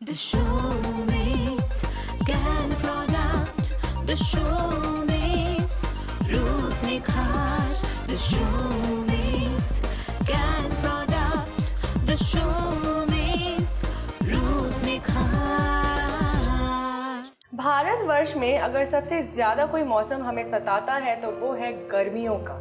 The showmates can product. The showmates Ruth Nikhar. The showmates can product. The showmates Ruth Nikhar. Bharatvarsh में अगर सबसे ज़्यादा कोई मौसम हमें सताता है तो वो है गर्मियों का।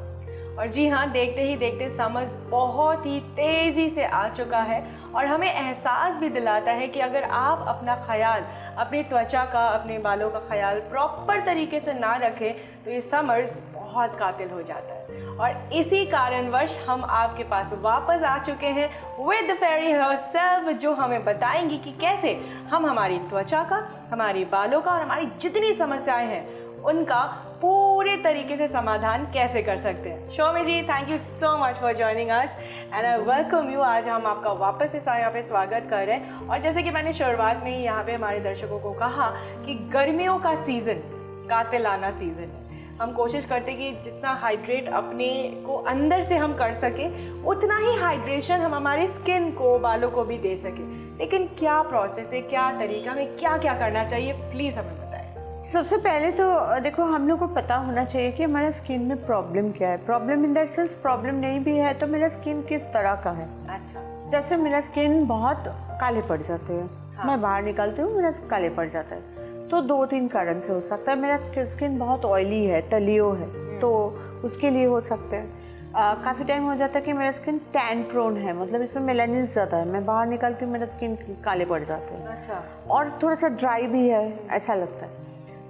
और जी हाँ, देखते ही देखते समर बहुत ही तेज़ी से आ चुका है और हमें एहसास भी दिलाता है कि अगर आप अपना ख्याल, अपनी त्वचा का, अपने बालों का ख्याल प्रॉपर तरीके से ना रखें तो ये समर्स बहुत कातिल हो जाता है। और इसी कारणवश हम आपके पास वापस आ चुके हैं विद द फेरी हर्सेल्फ, जो हमें बताएंगी कि कैसे हम हमारी त्वचा का, हमारी बालों का और हमारी जितनी समस्याएं हैं उनका पूरे तरीके से समाधान कैसे कर सकते हैं। Shaumi ji, thank you so much for joining us and I welcome you. आज हम आपका वापस से यहाँ पे स्वागत कर रहे हैं और जैसे कि मैंने शुरुआत में ही यहाँ पे हमारे दर्शकों को कहा कि गर्मियों का सीज़न कातिलाना सीज़न है। हम कोशिश करते हैं कि जितना हाइड्रेट अपने को अंदर से हम कर सके उतना ही हाइड्रेशन हम हमारे स्किन को, बालों को भी दे सके। लेकिन क्या प्रोसेस है, क्या तरीका, हमें क्या क्या करना चाहिए, प्लीज़ हमें बताएं। सबसे पहले तो देखो, हम लोग को पता होना चाहिए कि हमारा स्किन में प्रॉब्लम क्या है। Problem in that sense, problem नहीं भी है तो मेरा स्किन किस तरह का है। अच्छा, जैसे मेरा स्किन बहुत काले पड़ जाते हैं। हाँ। मैं बाहर निकलती हूँ, मेरा काले पड़ जाता है, तो 2-3 कारण से हो सकता है। मेरा स्किन बहुत ऑयली है, तलियो है, तो उसके लिए हो सकते हैं। काफ़ी टाइम हो जाता है कि मेरा स्किन टैन प्रोन है, मतलब इसमें मेलानिन ज़्यादा है। मैं बाहर निकलती हूँ, मेरा स्किन काले पड़ जाते हैं। अच्छा, और थोड़ा सा ड्राई भी है, ऐसा लगता है।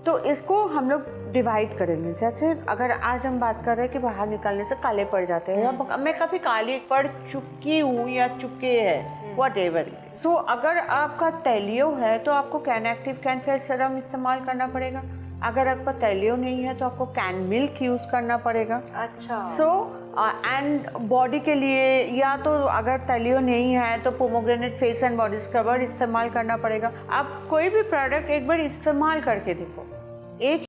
तो इसको हम लोग डिवाइड करेंगे। जैसे अगर आज हम बात कर रहे हैं कि बाहर निकलने से काले पड़ जाते हैं, या मैं कभी काले पड़ चुकी हूँ या चुके हैं, वट एवर। सो अगर आपका तैलियो है तो आपको can active can fair serum इस्तेमाल करना पड़ेगा। अगर आपका तैलियो नहीं है तो आपको कैन मिल्क यूज़ करना पड़ेगा। अच्छा। सो एंड बॉडी के लिए, या तो अगर तैलियो नहीं है तो pomegranate face and body scrubber इस्तेमाल करना पड़ेगा। आप कोई भी प्रोडक्ट एक बार इस्तेमाल करके देखो। एक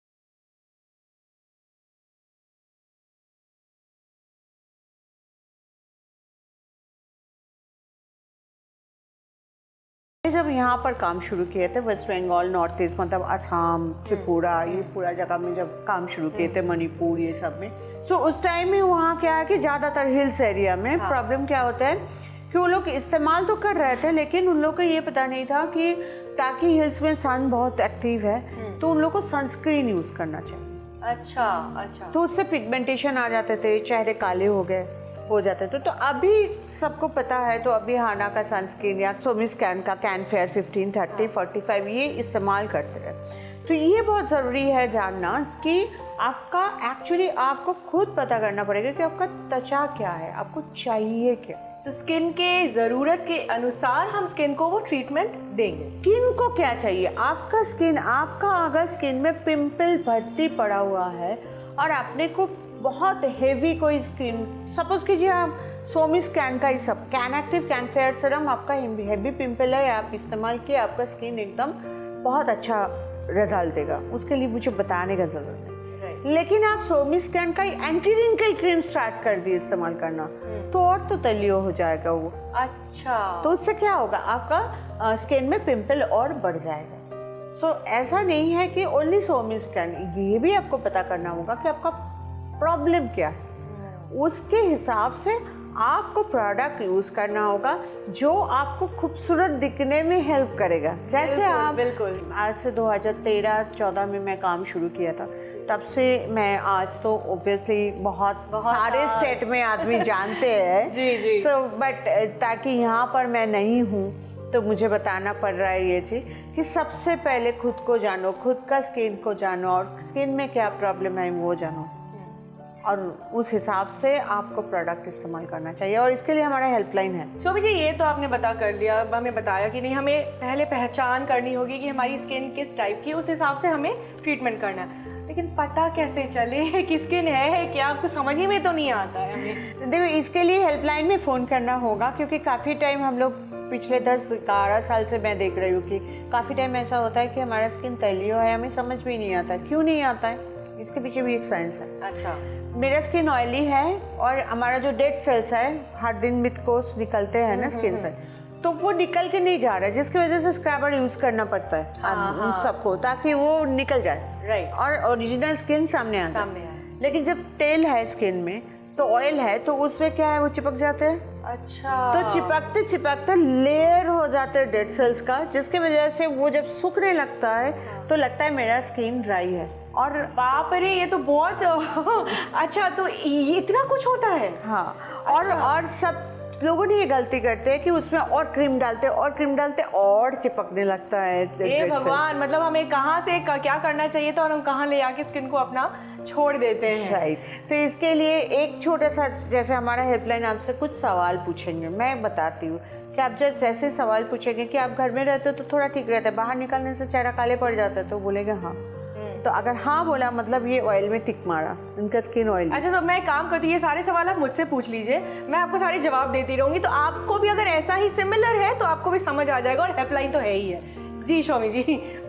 जब यहाँ पर काम शुरू किए थे, वेस्ट बंगाल, नॉर्थ ईस्ट, मतलब असम, त्रिपुरा, ये पूरा जगह में जब काम शुरू किए थे, मणिपुर, ये सब में, तो उस टाइम में वहाँ क्या है कि ज़्यादातर हिल्स एरिया में प्रॉब्लम क्या होता है कि वो लोग इस्तेमाल तो कर रहे थे लेकिन उन लोग को ये पता नहीं था कि ताकि हिल्स में सन बहुत एक्टिव है तो उन लोग को सनस्क्रीन यूज़ करना चाहिए। अच्छा, अच्छा। तो उससे पिगमेंटेशन आ जाते थे, चेहरे काले हो जाते थे। तो अभी सबको पता है, तो अभी हाना का सनस्क्रीन या सोमिस कैन का कैन फेयर 15, 30, 45 ये इस्तेमाल करते हैं। तो ये बहुत ज़रूरी है जानना कि आपका एक्चुअली आपको खुद पता करना पड़ेगा कि आपका त्वचा क्या है, आपको चाहिए क्या। तो स्किन के ज़रूरत के अनुसार हम स्किन को वो ट्रीटमेंट देंगे। स्किन को क्या चाहिए, आपका स्किन, आपका अगर स्किन में पिंपल भर्ती पड़ा हुआ है और आपने को बहुत हेवी कोई स्किन, सपोज कीजिए आप सोमिस कैन का ही सब can active can fair serum, आपका हेवी पिंपल है, आप इस्तेमाल किए, आपका स्किन एकदम बहुत अच्छा रिजल्ट देगा, उसके लिए मुझे बताने का ज़रूरत नहीं। लेकिन आप सोमिस कैन का ही एंटी रिंकल क्रीम स्टार्ट कर दिए इस्तेमाल करना तो और तो तलियो हो जाएगा वो। अच्छा। तो उससे क्या होगा, आपका स्किन में पिंपल और बढ़ जाएगा। सो ऐसा नहीं है कि ओनली सोमिस कैन, ये भी आपको पता करना होगा कि आपका प्रॉब्लम क्या है, उसके हिसाब से आपको प्रोडक्ट यूज़ करना होगा जो आपको खूबसूरत दिखने में हेल्प करेगा। जैसे आप बिल्कुल आज से 2013-14 में मैं काम शुरू किया था, तब से मैं आज तो ऑब्वियसली बहुत सारे स्टेट में आदमी जानते हैं। जी जी। सो बट ताकि यहाँ पर मैं नहीं हूँ तो मुझे बताना पड़ रहा है ये चीज़ कि सबसे पहले खुद को जानो, खुद का स्किन को जानो और स्किन में क्या प्रॉब्लम है वो जानो, और उस हिसाब से आपको प्रोडक्ट इस्तेमाल करना चाहिए। और इसके लिए हमारा हेल्पलाइन है। शोभी जी, ये तो आपने बता कर लिया, अब हमें बताया कि नहीं, हमें पहले पहचान करनी होगी कि हमारी स्किन किस टाइप की, उस हिसाब से हमें ट्रीटमेंट करना है। लेकिन पता कैसे चले कि स्किन है क्या, आपको समझ ही में तो नहीं आता है हमें। देखो, इसके लिए हेल्पलाइन में फ़ोन करना होगा, क्योंकि काफ़ी टाइम हम लोग पिछले 10-12 साल से मैं देख रही हूँ कि काफ़ी टाइम ऐसा होता है कि हमारा स्किन तैलियो है, हमें समझ भी नहीं आता। क्यों नहीं आता है, इसके पीछे भी एक साइंस है। अच्छा। मेरा स्किन ऑयली है और हमारा जो डेड सेल्स है, हर दिन मिथ कोष निकलते हैं ना स्किन से, तो वो निकल के नहीं जा रहा है, जिसकी वजह से स्क्रबर यूज करना पड़ता है उन सबको, ताकि वो निकल जाए राइट और ओरिजिनल स्किन सामने आ जाए। लेकिन जब तेल है स्किन में तो ऑयल है, तो उसमें क्या है, वो चिपक जाते हैं। अच्छा, तो चिपकते चिपकते लेयर हो जाते हैं डेड सेल्स का, जिसकी वजह से वो जब सूखने लगता है तो लगता है मेरा स्किन ड्राई है। और बाप रे, ये तो बहुत अच्छा, तो इतना कुछ होता है। हाँ, अच्छा। और सब लोगों ने ये गलती करते हैं कि उसमें और क्रीम डालते और चिपकने लगता है। हे भगवान, मतलब हमें कहाँ से क्या करना चाहिए था और हम कहाँ ले आके स्किन को अपना छोड़ देते हैं। राइट, तो इसके लिए एक छोटा सा, जैसे हमारा हेल्पलाइन आपसे कुछ सवाल पूछेंगे, मैं बताती हूँ कि आप जब जैसे सवाल पूछेंगे कि आप घर में रहते हो तो थोड़ा ठीक रहता है, बाहर निकलने से चेहरा काले पड़ जाता है, तो बोलेंगे हाँ। तो अगर हाँ बोला मतलब ये ऑयल में टिक मारा, इनका स्किन ऑयल। अच्छा, तो मैं काम करती हूँ, ये सारे सवाल आप मुझसे पूछ लीजिए, मैं आपको सारे जवाब देती रहूंगी, तो आपको भी अगर ऐसा ही सिमिलर है तो आपको भी समझ आ जाएगा, और हेल्पलाइन तो है ही है। जी शौमी जी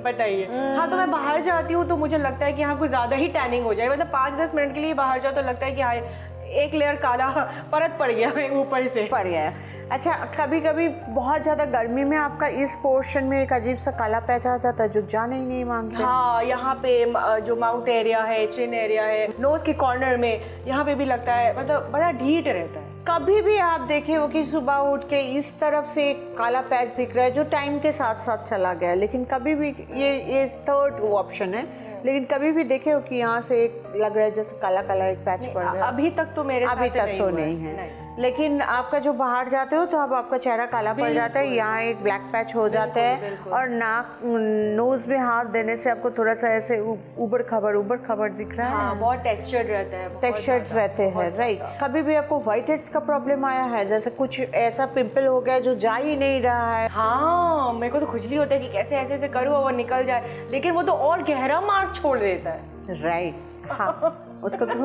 बताइए। हाँ, तो मैं बाहर जाती हूँ तो मुझे लगता है कि हाँ कुछ ज़्यादा ही टैनिंग हो जाए, मतलब 5-10 मिनट के लिए बाहर जाओ तो लगता है कि हाँ एक लेयर काला परत पड़ गया है ऊपर से। पड़ गया। अच्छा, कभी कभी बहुत ज़्यादा गर्मी में आपका इस पोर्शन में एक अजीब सा काला पैच आ जाता है जो जाने ही नहीं मांगते। हाँ, यहाँ पे जो माउथ एरिया है, चिन एरिया है, नोज के कॉर्नर में, यहाँ पे भी लगता है, मतलब बड़ा ढीठ रहता है। कभी भी आप देखे हो कि सुबह उठ के इस तरफ से एक काला पैच दिख रहा है जो टाइम के साथ साथ चला गया है, लेकिन कभी भी ये थर्ड ऑप्शन है, लेकिन कभी भी देखे हो कि यहाँ से एक लग रहा है जैसे काला काला एक पैच पड़ रहा है? अभी तक तो मेरे साथ अभी तक तो नहीं है। लेकिन आपका जो बाहर जाते हो तो अब आपका चेहरा काला पड़ जाता है, यहाँ एक ब्लैक पैच हो जाता है, और नाक नोज में हाथ देने से आपको थोड़ा सा ऐसे उबड़ खबर दिख रहा है। हाँ, बहुत टेक्सचर्ड रहता है, टेक्सचर्स रहते हैं। राइट, कभी भी आपको व्हाइट हेड्स का प्रॉब्लम आया है, जैसे कुछ ऐसा पिंपल हो गया जो जा ही नहीं रहा है? हाँ, मेरे को तो खुजली होता है कि कैसे ऐसे ऐसे करूँ और निकल जाए, लेकिन वो तो और गहरा मार्क छोड़ देता है। राइट, हाँ, उसको तो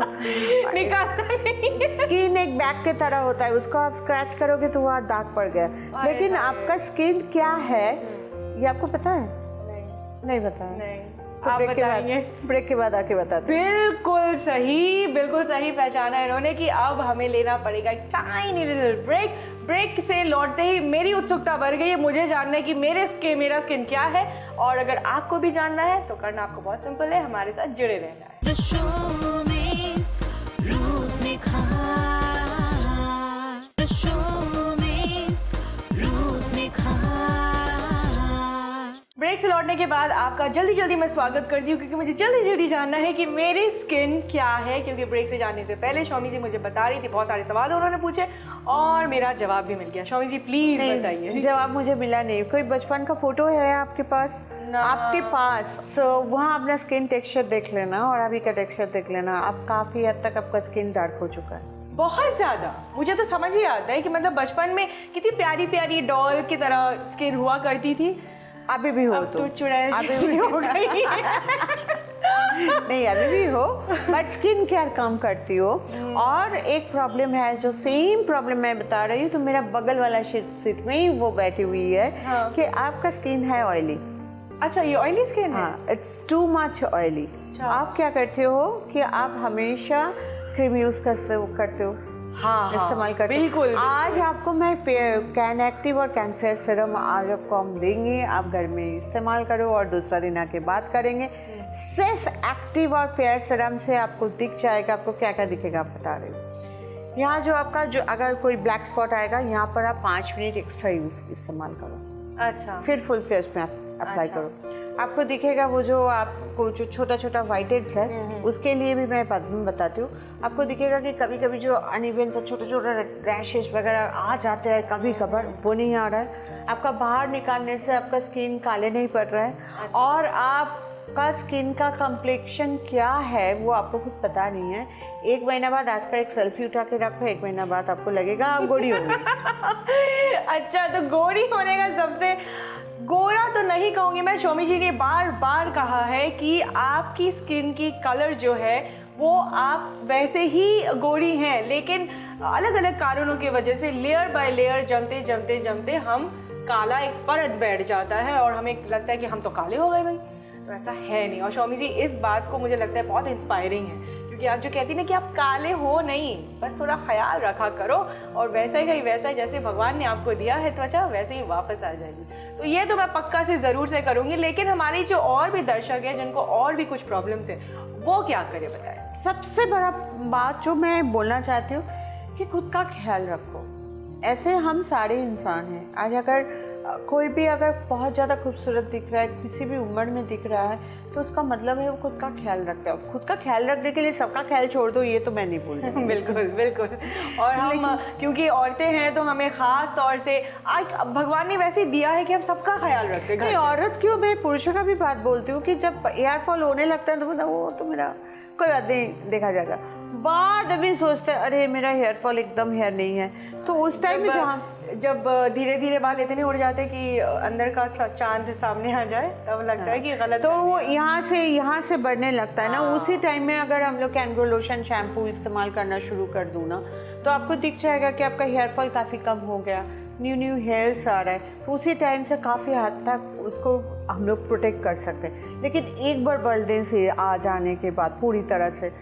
निकालना नहीं। स्किन एक बैग के तरह होता है, उसको आप स्क्रैच करोगे तो वहाँ दाग पड़ गया। लेकिन आपका स्किन क्या है ये आपको पता है? नहीं पता है? नहीं, तो आप बताएंगे। ब्रेक के बाद आके बताते हैं। बिल्कुल सही पहचाना है इन्होंने कि अब हमें लेना पड़ेगा टाइनी लिटिल ब्रेक। ब्रेक से लौटते ही मेरी उत्सुकता बढ़ गई है मुझे जानना कि मेरा स्किन क्या है, और अगर आपको भी जानना है तो करना आपको बहुत सिंपल है, हमारे साथ जुड़े रहना है। The showbiz रूप निखार, The showbiz रूप निखार। ब्रेक से लौटने के बाद आपका जल्दी मैं स्वागत करती हूँ, क्योंकि मुझे जल्दी जानना है कि मेरी स्किन क्या है, क्योंकि ब्रेक से जाने से पहले शौमी जी मुझे बता रही थी, बहुत सारे सवाल उन्होंने पूछे और मेरा जवाब भी मिल गया। शौमी जी प्लीज बताइए। जवाब मुझे मिला नहीं। कोई बचपन का फोटो है आपके पास? आपके पास वहाँ अपना स्किन टेक्सचर देख लेना और अभी का टेक्सचर देख लेना, अब काफी हद तक आपका स्किन डार्क हो चुका है, बहुत ज्यादा। मुझे तो समझ ही आता है कि मतलब बचपन में कितनी प्यारी डॉल की तरह स्किन हुआ करती थी, अभी भी हो। अब तो चुड़ैल अभी हो गई। नहीं, अभी भी हो, बट स्किन केयर कम करती हो। और एक प्रॉब्लम है, जो सेम प्रॉब्लम मैं बता रही हूँ, तो मेरा बगल वाला सीट में ही वो बैठी हुई है। हाँ। कि आपका स्किन है ऑयली। अच्छा, ये ऑयली स्किन है? हाँ, इट्स टू मच ऑयली। आप क्या करते हो कि आप हमेशा क्रीम यूज करते हो। हाँ, इस्तेमाल करते हो। बिल्कुल। आज आपको मैं कैन एक्टिव और कैन फेयर सीरम आज आपको हम देंगे, आप घर में इस्तेमाल करो और दूसरा दिन आके बात करेंगे। सिर्फ एक्टिव और फेयर सीरम से आपको दिख जाएगा, आपको क्या क्या दिखेगा आप बता रहे हो। यहाँ जो आपका जो अगर कोई ब्लैक स्पॉट आएगा, यहाँ पर आप 5 मिनट एक्स्ट्रा इस्तेमाल करो। अच्छा, फिर फुल फेस में अप्लाई करो, आपको दिखेगा वो जो आपको जो छोटा व्हाइट हेड्स है, उसके लिए भी मैं बाद में बताती हूँ। आपको दिखेगा कि कभी कभी जो अनइवन सा छोटा रैशेज वगैरह आ जाते हैं कभी कभार, वो नहीं आ रहा है। आपका बाहर निकालने से आपका स्किन काले नहीं पड़ रहा है। अच्छा। और आपका स्किन का कम्प्लेक्शन क्या है वो आपको खुद पता नहीं है। 1 महीना बाद आज का एक सेल्फी उठा के रखो, 1 महीना बाद आपको लगेगा आप गोरी हो गई। अच्छा, तो गोरी होने का सबसे गोरा तो नहीं कहूँगी मैं, शौमी जी ने बार कहा है कि आपकी स्किन की कलर जो है वो आप वैसे ही गोरी हैं, लेकिन अलग अलग कारणों की वजह से लेयर बाय लेयर जमते हम काला एक परत बैठ जाता है और हमें लगता है कि हम तो काले हो गए भाई। तो ऐसा है नहीं। और शौमी जी इस बात को मुझे लगता है बहुत इंस्पायरिंग है, क्योंकि आप जो कहती ना कि आप काले हो नहीं, बस थोड़ा ख्याल रखा करो और वैसा ही वैसा ही जैसे भगवान ने आपको दिया है त्वचा वैसे ही वापस आ जाएगी। तो ये तो मैं पक्का से ज़रूर से करूँगी। लेकिन हमारी जो और भी दर्शक है जिनको और भी कुछ प्रॉब्लम्स है वो क्या करे बताएं? सबसे बड़ा बात जो मैं बोलना चाहती हूँ कि खुद का ख्याल रखो। ऐसे हम सारे इंसान हैं। आज अगर कोई भी अगर बहुत ज़्यादा खूबसूरत दिख रहा है, किसी भी उम्र में दिख रहा है, तो उसका मतलब है वो खुद का ख्याल रखता है। खुद का ख्याल रखने के लिए सबका ख्याल छोड़ दो, ये तो मैं नहीं बोल रही। बिल्कुल बिल्कुल। और हम क्योंकि औरतें हैं तो हमें ख़ास तौर से आज भगवान ने वैसे ही दिया है कि हम सबका ख्याल रखते हैं। नहीं, औरत क्यों, मैं पुरुषों का भी बात बोलती हूँ कि जब हेयर फॉल होने लगता है तो बोलता वो तो मेरा कोई बात नहीं, देखा जाएगा। बाद में सोचते हैं अरे मेरा हेयर फॉल एकदम हेयर नहीं है, तो उस टाइम में जब धीरे धीरे बाल इतने उड़ जाते कि अंदर का चांद सामने आ जाए तब लगता है कि गलत, तो वो यहाँ से बढ़ने लगता है ना। उसी टाइम में अगर हम लोग कैंग्रो लोशन शैम्पू इस्तेमाल करना शुरू कर दूँ ना, तो आपको दिख जाएगा कि आपका हेयर फॉल काफ़ी कम हो गया, न्यू हेयर्स आ रहा है। तो उसी टाइम से काफ़ी हद तक उसको हम लोग प्रोटेक्ट कर सकते हैं। लेकिन एक बार बर्डन से आ जाने के बाद पूरी तरह से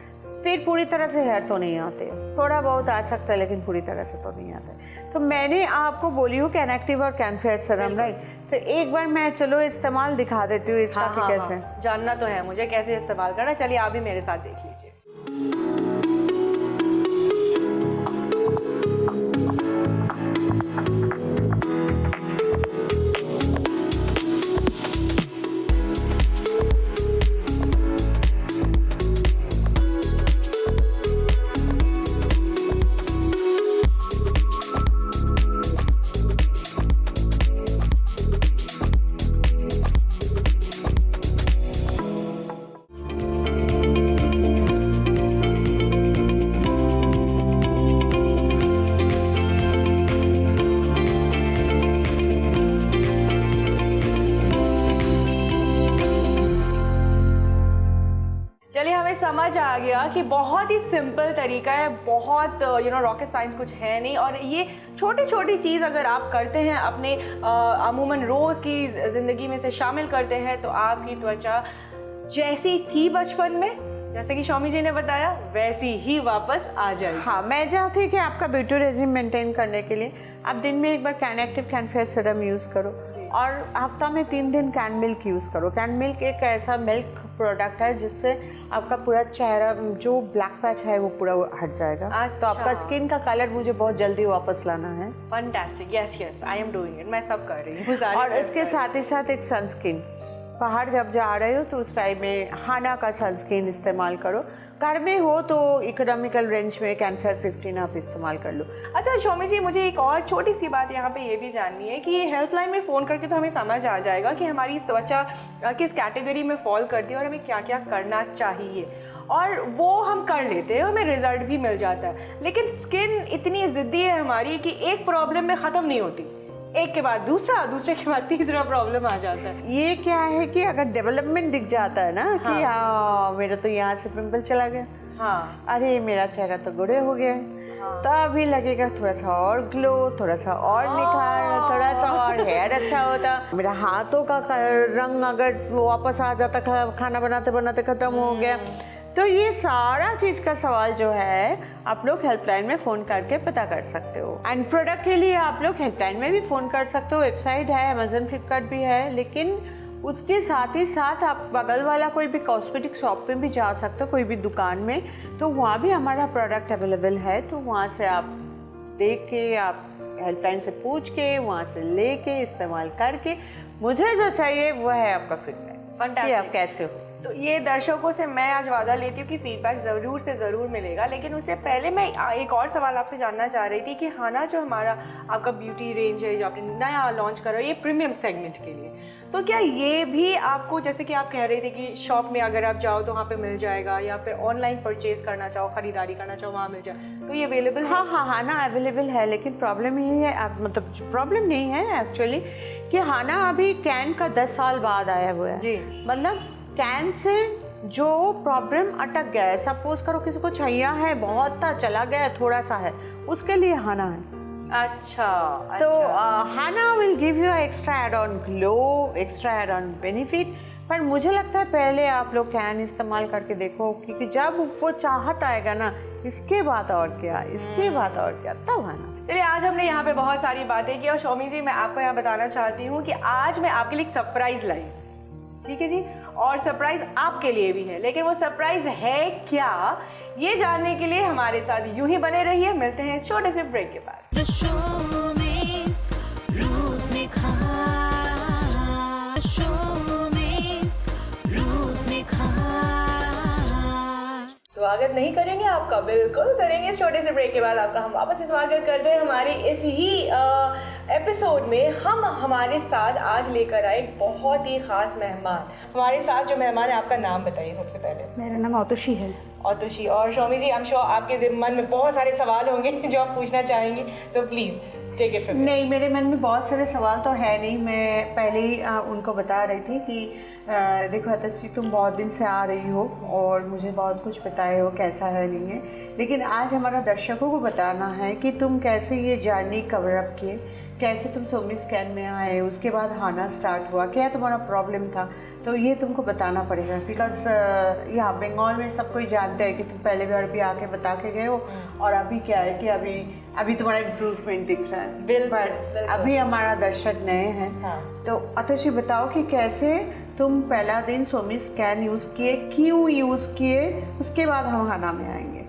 फिर पूरी तरह से हेयर तो नहीं आते, थोड़ा बहुत आ सकता है लेकिन पूरी तरह से तो नहीं आता। तो मैंने आपको बोली हूँ कैनेक्टिव और कैनफेयर सीरम, राइट? तो एक बार मैं चलो इस्तेमाल दिखा देती हूँ इसका कि कैसे जानना तो है मुझे कैसे इस्तेमाल करना। चलिए आप भी मेरे साथ देख लीजिए। समझ आ गया कि बहुत ही सिंपल तरीका है, बहुत रॉकेट साइंस कुछ है नहीं। और ये छोटी छोटी चीज़ अगर आप करते हैं अपने अमूमन रोज़ की ज़िंदगी में से शामिल करते हैं तो आपकी त्वचा जैसी थी बचपन में, जैसे कि शौमी जी ने बताया, वैसी ही वापस आ जाएगी। हाँ, मैं चाहती हूँ कि आपका ब्यूटी रेजिम मेंटेन करने के लिए आप दिन में एक बार कैनेक्टिव कैनफेयर सीरम यूज़ करो और हफ्ता में 3 दिन कैन मिल्क यूज़ करो। कैन मिल्क एक ऐसा मिल्क प्रोडक्ट है जिससे आपका पूरा चेहरा जो ब्लैक पैच है वो पूरा हट जाएगा। अच्छा। तो आपका स्किन का कलर मुझे बहुत जल्दी वापस लाना है। Fantastic, yes I am doing it, मैं सब कर रही हूँ। और इसके साथ ही साथ एक सनस्क्रीन, बाहर जब जा रहे हो तो उस टाइम में हाना का सनस्क्रीन इस्तेमाल करो। घर में हो तो इकोनॉमिकल रेंज में कैनफेयर 15 आप इस्तेमाल कर लो। अच्छा शौमी जी, मुझे एक और छोटी सी बात यहाँ पे ये भी जाननी है कि ये हेल्पलाइन में फ़ोन करके तो हमें समझ आ जाएगा कि हमारी त्वचा किस कैटेगरी में फॉल करती है और हमें क्या क्या करना चाहिए, और वो हम कर लेते हैं, हमें रिजल्ट भी मिल जाता है। लेकिन स्किन इतनी ज़िद्दी है हमारी कि एक प्रॉब्लम में ख़त्म नहीं होती, एक के बाद दूसरा, दूसरे के बाद तीसरा प्रॉब्लम आ जाता है। ये क्या है कि अगर डेवलपमेंट दिख जाता है ना कि हाँ मेरा तो यहाँ से पिंपल चला गया, हाँ अरे मेरा चेहरा तो गोरे हो गया, हाँ। तो अभी लगेगा थोड़ा सा और ग्लो, थोड़ा सा और निखार, थोड़ा सा और हेयर अच्छा होता, मेरा हाथों का रंग अगर वापस आ जाता, खाना बनाते बनाते खत्म हो गया। तो ये सारा चीज़ का सवाल जो है आप लोग हेल्पलाइन में फ़ोन करके पता कर सकते हो। एंड प्रोडक्ट के लिए आप लोग हेल्पलाइन में भी फ़ोन कर सकते हो, वेबसाइट है, अमेजन फ्लिपकार्ट भी है। लेकिन उसके साथ ही साथ आप बगल वाला कोई भी कॉस्मेटिक शॉप पे भी जा सकते हो, कोई भी दुकान में, तो वहाँ भी हमारा प्रोडक्ट अवेलेबल है। तो वहाँ से आप देख के, आप हेल्पलाइन से पूछ के, वहाँ से ले के इस्तेमाल करके मुझे जो चाहिए वो है आपका फीडबैक कि आप कैसे हो। तो ये दर्शकों से मैं आज वादा लेती हूँ कि फीडबैक ज़रूर से ज़रूर मिलेगा। लेकिन उससे पहले मैं एक और सवाल आपसे जानना चाह रही थी कि हाना जो हमारा आपका ब्यूटी रेंज है जो आपने नया लॉन्च करा, ये प्रीमियम सेगमेंट के लिए, तो क्या ये भी आपको, जैसे कि आप कह रहे थे कि शॉप में अगर आप जाओ तो वहाँ पे मिल जाएगा, या फिर ऑनलाइन परचेज करना चाहो, ख़रीदारी करना चाहो, वहाँ मिल जाए, तो ये अवेलेबल है? हाँ, हाना अवेलेबल है। लेकिन प्रॉब्लम यही है, मतलब प्रॉब्लम नहीं है एक्चुअली, कि हाना अभी कैन का 10 साल बाद आया हुआ है। जी, मतलब कैन से जो प्रॉब्लम अटक गया है, सपोज करो किसी को छैया है, बहुत था, चला गया, थोड़ा सा है, उसके लिए हाना है। अच्छा, तो Hana will give you extra add on glow, extra add on benefit, पर मुझे लगता है पहले आप लोग कैन इस्तेमाल करके देखो, क्योंकि जब वो चाहत आएगा ना, इसके बाद और क्या, इसके बाद और क्या, तब आना। चलिए, आज हमने यहाँ पे बहुत सारी बातें की और शौमी जी मैं आपको यहाँ बताना चाहती हूँ कि आज मैं आपके लिए एक सरप्राइज लाई, ठीक है जी, और सरप्राइज आपके लिए भी है, लेकिन वो सरप्राइज है क्या ये जानने के लिए हमारे साथ यूं ही बने रहिए। मिलते हैं इस छोटे से ब्रेक के बाद। The showbiz रूप निखार, The showbiz रूप निखार। स्वागत नहीं करेंगे आपका, बिल्कुल करेंगे। इस छोटे से ब्रेक के बाद आपका हम वापस से स्वागत करते हैं हमारे इस ही एपिसोड में। हम हमारे साथ आज लेकर आए एक बहुत ही खास मेहमान। हमारे साथ जो मेहमान है, आपका नाम बताइए सबसे पहले। मेरा नाम आतुषी है। आतुषी। और Xiaomi ji, I am sure आपके मन में बहुत सारे सवाल होंगे जो आप पूछना चाहेंगी, तो प्लीज़ टेक इट फ्रॉम। नहीं, मेरे मन में बहुत सारे सवाल तो है नहीं। मैं पहले ही उनको बता रही थी कि देखो आतुषी, तुम बहुत दिन से आ रही हो और मुझे बहुत कुछ बताए हो कैसा है नहीं है, लेकिन आज हमारा दर्शकों को बताना है कि तुम कैसे ये जर्नी कवर अप किए, कैसे तुम शौमिज़ कैन में आए, उसके बाद आना स्टार्ट हुआ, क्या तुम्हारा प्रॉब्लम था, तो ये तुमको बताना पड़ेगा। बिकॉज यहाँ बंगाल में सब कोई जानते हैं कि तुम पहले बार भी आके बता के गए हो, और अभी क्या है कि अभी तुम्हारा इम्प्रूवमेंट दिख रहा है। बिल्कुल। अभी हमारा दर्शक नए हैं। हाँ। तो आतुषी बताओ कि कैसे तुम पहला दिन शौमिज़ कैन यूज़ किए, क्यों यूज़ किए, उसके बाद हम हाना में आएंगे।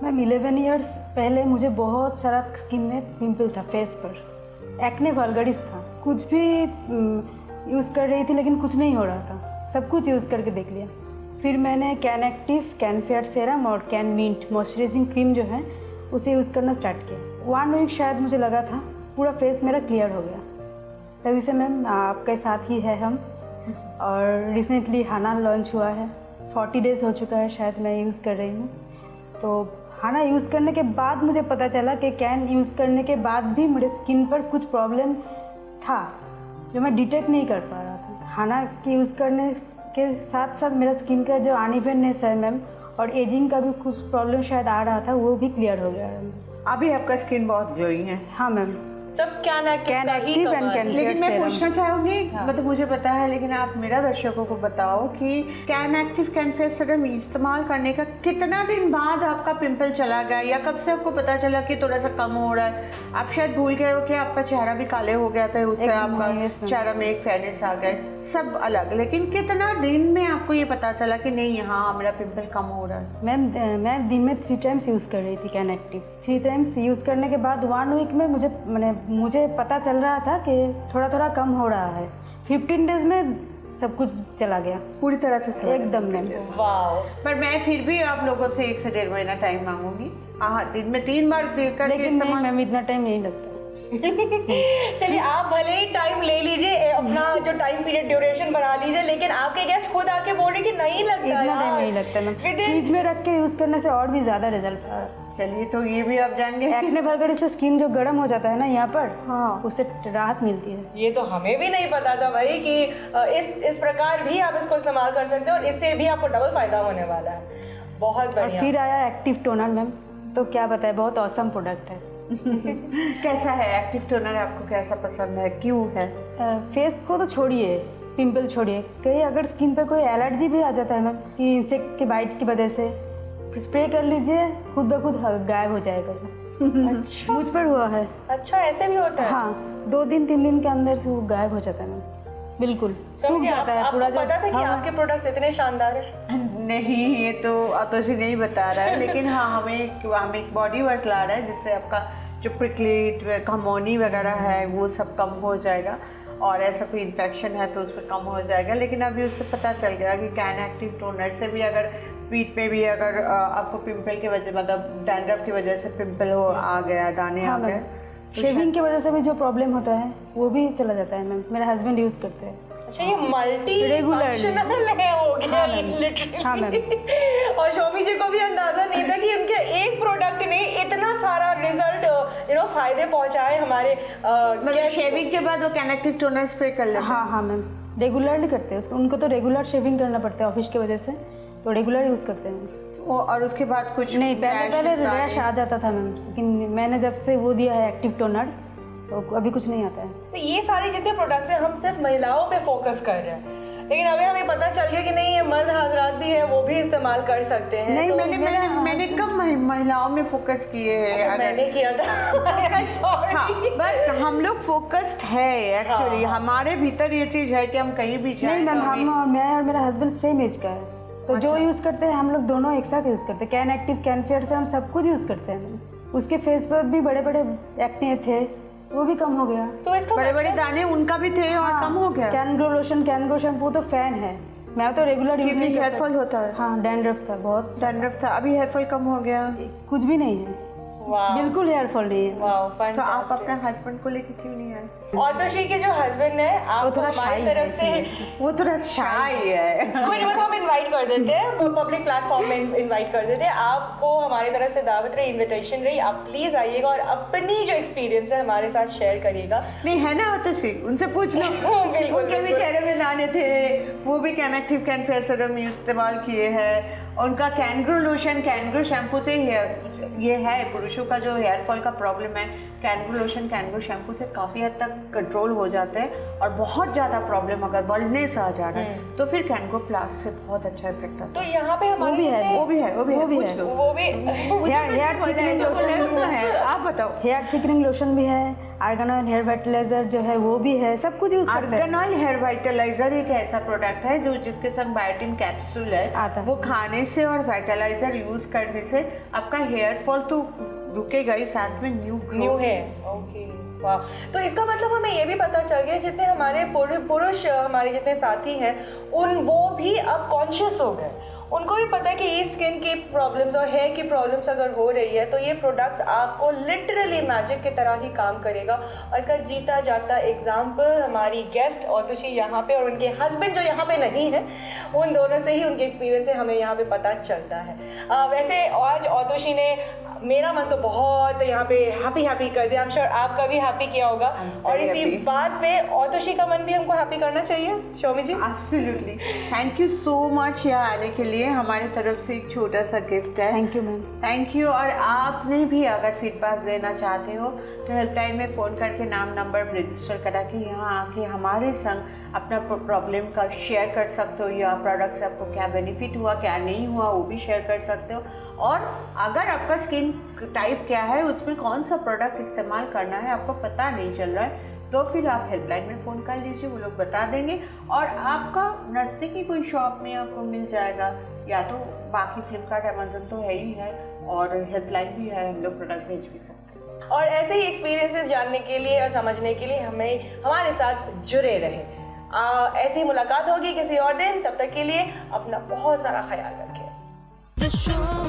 मैम 11 इयर्स पहले मुझे बहुत सारा स्किन में पिंपल था, फेस पर एक्ने वल्गरिस था, कुछ भी यूज़ कर रही थी लेकिन कुछ नहीं हो रहा था, सब कुछ यूज़ करके देख लिया। फिर मैंने can active, can fair serum और कैन मिंट मॉइस्चराइजिंग क्रीम जो है उसे यूज़ करना स्टार्ट किया। 1 वीक शायद मुझे लगा था, पूरा फेस मेरा क्लियर हो गया। तभी से मैम आपके साथ ही है हम, और रिसेंटली हाना लॉन्च हुआ है, 40 डेज़ हो चुका है शायद मैं यूज़ कर रही हूँ। तो हाना यूज़ करने के बाद मुझे पता चला कि कैन यूज़ करने के बाद भी मेरे स्किन पर कुछ प्रॉब्लम था जो मैं डिटेक्ट नहीं कर पा रहा था। हाना के यूज़ करने के साथ साथ मेरा स्किन का जो अनइवननेस है मैम, और एजिंग का भी कुछ प्रॉब्लम शायद आ रहा था, वो भी क्लियर हो गया है। अभी आपका स्किन बहुत ग्लोइंग है। हाँ मैम, सब कैन एक्टिव कैन का ही एक्टिव एंड कमाल कैन है। लेकिन मैं सेरम। पूछना चाहूँगी, मतलब मुझे पता है, लेकिन आप मेरा दर्शकों को बताओ कि can active can fair serum इस्तेमाल करने का कितना दिन बाद आपका पिंपल चला गया, या कब से आपको पता चला कि थोड़ा सा कम हो रहा है? आप शायद भूल गए हो कि आपका चेहरा भी काले हो गया था, उससे आपका चेहरा में एक फेयरनेस आ गए, सब अलग, लेकिन कितना दिन में आपको ये पता चला कि नहीं, हाँ मेरा पिंपल कम हो रहा है? मैम मैं दिन में 3 टाइम्स यूज़ कर रही थी कैन एक्टिव। 3 टाइम्स यूज़ करने के बाद 1 वीक में मुझे पता चल रहा था कि थोड़ा थोड़ा कम हो रहा है। 15 डेज में सब कुछ चला गया, पूरी तरह से चला गया? एकदम मैम। वाओ। पर मैं फिर भी आप लोगों से 1 से 1.5 महीना टाइम मांगूंगी। हाँ, दिन में 3 बार करके लेकिन नहीं इस्तेमाल। मैम, इतना टाइम नहीं लगता। चलिए, आप भले ही टाइम ले लीजिए, अपना जो टाइम पीरियड ड्यूरेशन बढ़ा लीजिए, लेकिन आपके गेस्ट खुद आके बोल रहे कि नहीं लगता इतना यार। टाइम नहीं लगता मैम, Within- फ्रिज में रख के यूज़ करने से और भी ज़्यादा रिजल्ट आ रहा है। चलिए, तो ये भी आप जान गए। एक्ने वगैरह से स्किन जो गर्म हो जाता है ना यहाँ पर, हाँ। उससे राहत मिलती है। ये तो हमें भी नहीं पता था भाई कि इस प्रकार भी आप इसको इस्तेमाल कर सकते हो और इससे भी आपको डबल फायदा होने वाला है। बहुत और बढ़िया। फिर आया एक्टिव टोनर मैम, तो क्या बताए, बहुत औसम प्रोडक्ट है। कैसा है एक्टिव टोनर? आपको कैसा पसंद है, क्यों है? फेस को तो छोड़िए, पिंपल छोड़िए, कहीं अगर स्किन पे कोई एलर्जी भी आ जाता है मैम कि इंसेक्ट के बाइट की वजह से, स्प्रे कर लीजिए, खुद ब खुद गायब हो जाएगा। अच्छा, मुझ पर हुआ है। अच्छा, ऐसे भी होता है? हाँ, 2 दिन 3 दिन के अंदर से वो गायब हो जाता है मैम, बिल्कुल सूख जाता है पूरा। आपको पता था कि आपके प्रोडक्ट्स इतने शानदार हैं? नहीं, ये तो आतुषी नहीं बता रहा है, लेकिन हाँ, हमें एक बॉडी वॉश ला रहा है जिससे आपका जो प्रिकली घमौनी वगैरह है वो सब कम हो जाएगा, और ऐसा कोई इन्फेक्शन है तो उस पर कम हो जाएगा। लेकिन अभी उससे पता चल गया कि कैन एक्टिव टोनर से भी, अगर पीठ पे भी अगर आपको पिंपल की वजह, मतलब डैंड्रफ की वजह से पिंपल आ गया, दाने आ गए, शेविंग की वजह से भी जो प्रॉब्लम होता है वो भी चला जाता है मैम। मेरे हस्बैंड यूज़ करते हैं। अच्छा, ये मल्टी Regularly। फंक्शनल है हो गया हाँ मैम। लिटरली। हाँ मैम। और शोमी जी को भी अंदाजा नहीं था कि उनके एक प्रोडक्ट ने इतना सारा रिजल्ट फायदे पहुंचाए हमारे मतलब शेविंग के बाद वो कैन एक्टिव टोनर स्प्रे कर लेते हैं? हाँ मैम, रेगुलरली करते हैं। उनको तो रेगुलर शेविंग करना पड़ता है ऑफिस की वजह से, तो रेगुलर यूज़ करते हैं। और उसके बाद कुछ नहीं, पहले rashes, दाने? रैश आ जाता था मैम, लेकिन मैंने जब से वो दिया है एक्टिव टोनर, तो अभी कुछ नहीं आता है। तो ये सारे जितने प्रोडक्ट्स हैं, हम सिर्फ महिलाओं पे फोकस कर रहे हैं, लेकिन अभी हमें पता चल गया कि नहीं, ये मर्द हजरात भी है वो भी इस्तेमाल कर सकते हैं। नहीं, तो मैंने कब महिलाओं में फोकस किए हैं? अच्छा, मैंने किया था। Sorry। हाँ, बट हम लोग फोकस्ड है एक्चुअली, हमारे भीतर ये चीज है कि हम कहीं भी जाएं नहीं मैम, तो हम और मैं और मेरा हस्बैंड सेम एज का है, तो जो यूज़ करते हैं हम लोग दोनों एक साथ यूज़ करते हैं। कैन एक्टिव, कैन फेयर से हम सब कुछ यूज़ करते हैं। उसके फेस पर भी बड़े बड़े एक्ने थे, वो भी कम हो गया। तो इसका बड़े बड़े दाने उनका भी थे और कम हो गया। Can grow lotion, can grow shampoo तो फैन है, मैं तो रेगुलर यूज क्योंकि नहीं हेयर करता। फॉल होता है। हाँ, डैंड्रफ था बहुत, डैंड्रफ था, अभी हेयर फॉल कम हो गया। कुछ भी नहीं है, वाह, बिल्कुल हेयर फॉल नहीं है। वाह, तो आप fantastic। अपने हस्बैंड को लेके क्यों नहीं आए? औतशी के जो हस्बैंड है, आप थोड़ा हमारी shy तरफ है से वो थोड़ा शाय है। कोई नहीं, हम इनवाइट कर देते हैं, पब्लिक प्लेटफॉर्म में इनवाइट कर देते हैं आपको। हमारी तरफ से दावत रही, इनविटेशन रही, आप प्लीज आइएगा और अपनी जो एक्सपीरियंस है हमारे साथ शेयर करिएगा। नहीं है ना औतशी, उनसे पूछ लो। बिल्कुल, उनके भी बिल्कुल। चेहरे में दाने थे, वो भी can active can fair serum इस्तेमाल किए हैं। उनका कैनग्रो लोशन, कैनग्रो शैम्पू से ये है, पुरुषों का जो हेयर फॉल का प्रॉब्लम है, कैनग्रो लोशन, कैनग्रो शैम्पू से काफ़ी हद तक कंट्रोल हो जाते हैं। और बहुत ज़्यादा प्रॉब्लम अगर बल्डनेस आ जा रहा है तो फिर कैनग्रो प्लस से बहुत अच्छा इफेक्ट आता तो यहाँ पे हमारे भी है, जितने- है। वो भी है, पूछ लो। वो भी हेयर थिकनिंग लोशन है, आप बताओ। हेयर थिकनिंग लोशन भी है, आर्गन ऑयल हेयर वेटलाइजर जो है वो भी है, सब कुछ यूज करते हैं। आर्गन ऑयल हेयर वाइटलाइजर एक ऐसा प्रोडक्ट है जो जिसके संग बायोटिन कैप्सूल है, आता है। वो खाने से और वाइटलाइजर यूज करने से आपका हेयर फॉल तो रुकेगा ही, साथ में न्यू है। ओके, वाह। तो इसका मतलब हमें ये भी पता चल गया जितने हमारे पुरुष हमारे जितने साथी हैं वो भी अब कॉन्शियस हो गए। उनको भी पता है कि ये स्किन की प्रॉब्लम्स और हेयर की प्रॉब्लम्स अगर हो रही है तो ये प्रोडक्ट्स आपको लिटरली मैजिक की तरह ही काम करेगा। और इसका जीता जाता एग्जाम्पल हमारी गेस्ट औतशी यहाँ पे और उनके हस्बैंड जो यहाँ पे नहीं है, उन दोनों से ही उनके एक्सपीरियंस से हमें यहाँ पे पता चलता है। वैसे आज औतशी ने मेरा मन तो बहुत यहाँ पे हैप्पी कर दिया। I'm sure आपका भी हैप्पी किया होगा। और इसी बात पे औतशी का मन भी हमको हैप्पी करना चाहिए। Shaumi ji, absolutely, thank you so much यहाँ आने के लिए। हमारे तरफ से एक छोटा सा गिफ्ट है। Thank you ma'am. Thank you. और आपने भी अगर फीडबैक देना चाहते हो तो हेल्पलाइन में फ़ोन करके नाम नंबर रजिस्टर करा के यहाँ आके हमारे संग अपना प्रॉब्लम का शेयर कर सकते हो, या प्रोडक्ट से आपको क्या बेनिफिट हुआ क्या नहीं हुआ वो भी शेयर कर सकते हो। और अगर आपका स्किन टाइप क्या है, उसमें कौन सा प्रोडक्ट इस्तेमाल करना है आपको पता नहीं चल रहा है, तो फिर आप हेल्पलाइन में फ़ोन कर लीजिए, वो लोग बता देंगे। और आपका नज़दीकी कोई शॉप में आपको मिल जाएगा, या तो बाकी फ्लिपकार्ट अमेजन तो है ही है, और हेल्पलाइन भी है, हम लोग प्रोडक्ट भेज भी सकते हैं। और ऐसे ही एक्सपीरियंसेस जानने के लिए और समझने के लिए हमारे साथ जुड़े रहे। ऐसी मुलाकात होगी किसी और दिन, तब तक के लिए अपना बहुत सारा ख्याल रखें। The show